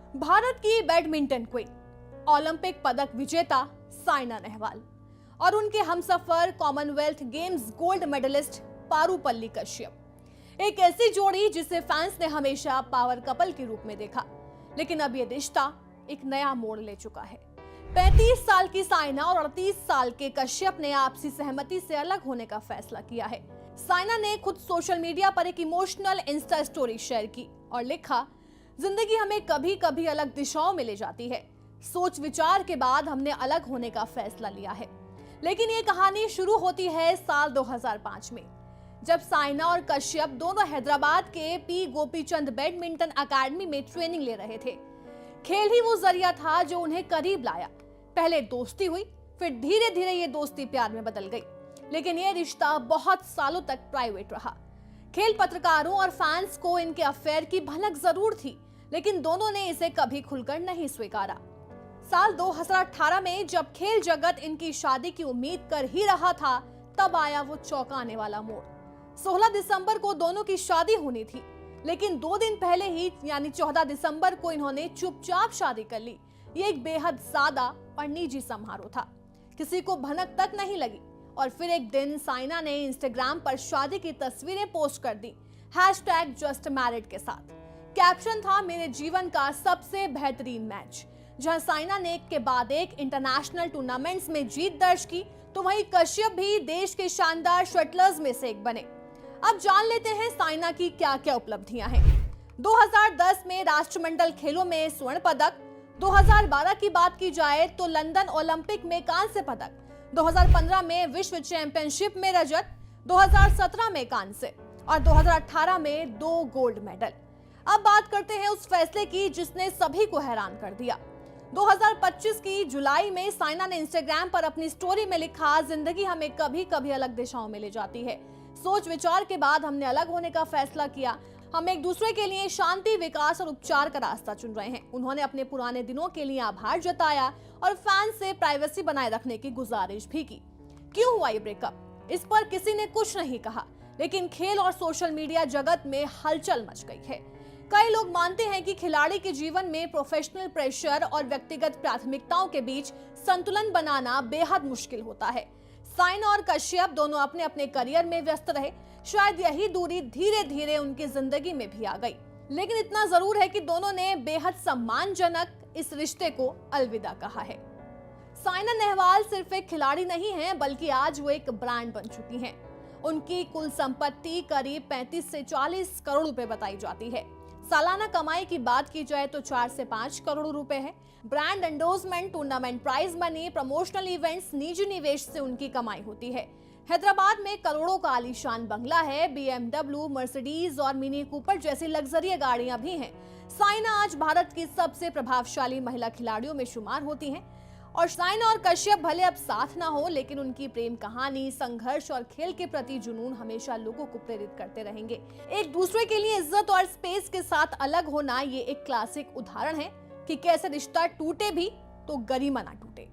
भारत की badminton queen, Olympic पदक विजेता साइना नेहवाल और उनके हमसफर Commonwealth Games gold medallist Parupalli Kashyap. एक ऐसी जोड़ी जिसे फैंस ने हमेशा पावर कपल के रूप में देखा, लेकिन अब ये रिश्ता एक नया मोड़ ले चुका है। 35 साल की साइना और 38 साल के कश्यप ने आपसी सहमति से अलग होने का फैसला किया है। साइना ने खुद सोशल मीडिया पर एक इमोशनल इंस्टा स्टोरी शेयर की और लिखा, जिंदगी हमें कभी कभी अलग दिशाओं में ले जाती है। सोच विचार के बाद हमने अलग होने का फैसला लिया है। लेकिन ये कहानी शुरू होती है साल 2005 में, जब साइना और कश्यप दोनों हैदराबाद के पी गोपीचंद बैडमिंटन अकेडमी में ट्रेनिंग ले रहे थे। खेल ही वो जरिया था जो उन्हें करीब लाया। पहले दोस्ती हुई, फिर धीरे धीरे ये दोस्ती प्यार में बदल गई, लेकिन ये रिश्ता बहुत सालों तक प्राइवेट रहा। खेल पत्रकारों और फैंस को इनके अफेयर की भनक जरूर थी, लेकिन दोनों ने इसे कभी खुलकर नहीं स्वीकारा। साल 2018 में जब खेल जगत इनकी शादी की उम्मीद कर ही रहा था, तब आया वो चौंकाने वाला मोड़। 16 दिसंबर को दोनों की शादी होनी थी, लेकिन 2 दिन पहले ही यानी 14 दिसंबर को इन्होंने चुपचाप शादी कर ली। ये एक बेहद सादा और निजी समारोह था, किसी को भनक तक नहीं लगी। और फिर एक दिन साइना ने इंस्टाग्राम पर शादी की तस्वीरें पोस्ट कर दी #JustMarried के साथ। कैप्शन था, मेरे जीवन का सबसे बेहतरीन मैच। जहां साइना ने एक के बाद एक इंटरनेशनल टूर्नामेंट्स में जीत दर्ज की, तो वहीं कश्यप भी देश के शानदार शटलर्स में से एक बने। अब जान लेते हैं साइना की क्या क्या उपलब्धियां हैं। 2010 में राष्ट्रमंडल खेलों में स्वर्ण पदक, 2012 की बात की जाए तो लंदन ओलंपिक में कांस्य पदक, 2015 में विश्व चैंपियनशिप में रजत, 2017 में कांस्य और 2018 में 2 गोल्ड मेडल। अब बात करते हैं उस फैसले की जिसने सभी को हैरान कर दिया। 2025 की जुलाई में साइना ने इंस्टाग्राम पर अपनी स्टोरी में लिखा, जिंदगी हमें कभी कभी अलग दिशाओं में ले जाती है। सोच विचार के बाद हमने अलग होने का फैसला किया। हम एक दूसरे के लिए शांति, विकास और उपचार का रास्ता चुन रहे हैं। उन्होंने अपने पुराने दिनों के लिए आभार जताया और फैंस से प्राइवेसी बनाए रखने की गुजारिश भी की। क्यों हुआ ये ब्रेकअप, इस पर किसी ने कुछ नहीं कहा, लेकिन खेल और सोशल मीडिया जगत में हलचल मच गई है। कई लोग मानते हैं कि खिलाड़ी के जीवन में प्रोफेशनल प्रेशर और व्यक्तिगत प्राथमिकताओं के बीच संतुलन बनाना बेहद मुश्किल होता है। साइना और कश्यप दोनों अपने अपने करियर में व्यस्त रहे। शायद यही दूरी धीरे धीरे उनकी जिंदगी में भी आ गई, लेकिन इतना जरूर है कि दोनों ने बेहद सम्मानजनक इस रिश्ते को अलविदा कहा है। साइना नेहवाल सिर्फ एक खिलाड़ी नहीं है, बल्कि आज वो एक ब्रांड बन चुकी हैं। उनकी कुल संपत्ति करीब 35 से 40 करोड़ रुपए बताई जाती है। सालाना कमाई की बात की जाए तो 4 से 5 करोड़ रुपए है। Brand endorsement, tournament prize money, promotional events, निजी निवेश से उनकी कमाई होती है। हैदराबाद में करोड़ों का आलीशान बंगला है। BMW, मर्सिडीज और मिनी कूपर जैसी लग्जरी गाड़ियां भी हैं। साइना आज भारत की सबसे प्रभावशाली महिला खिलाड़ियों में शुमार होती हैं। और साइना और कश्यप भले अब साथ ना हो, लेकिन उनकी प्रेम कहानी, संघर्ष और खेल के प्रति जुनून हमेशा लोगों को प्रेरित करते रहेंगे। एक दूसरे के लिए इज्जत और स्पेस के साथ अलग होना, ये एक क्लासिक उदाहरण है कि कैसे रिश्ता टूटे भी तो गरिमा ना टूटे।